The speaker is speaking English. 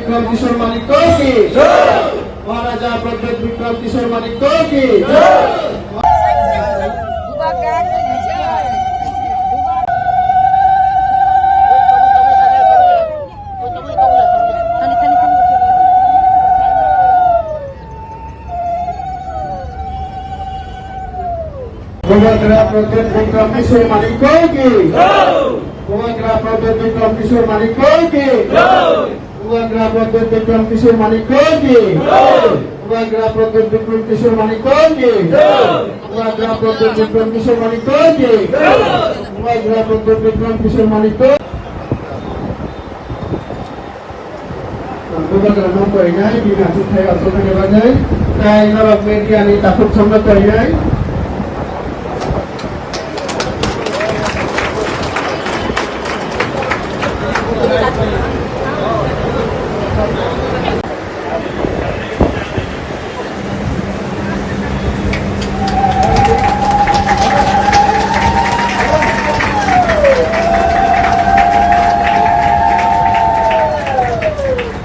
বিক্রম কিশোর মানিক্য কি মহারাজা প্রদ্যোৎ বিক্রম কিশোর মানিক্য কি Bumagara Pradyut Bikram Kishore Manikko ki Bumagara Pradyut Bikram Kishore Manikko ki Bumagara Pradyut Bikram Kishore Manikko ki Bumagara Pradyut Bikram Kishore Manikko ki Bumagara Pradyut Bikram Kishore Manikko ki Bumagara Pradyut Bikram Kishore Manikko Bumagara Nomor ini bina suthai asal ke bajai, kaya narok media ni takut sampai kaya.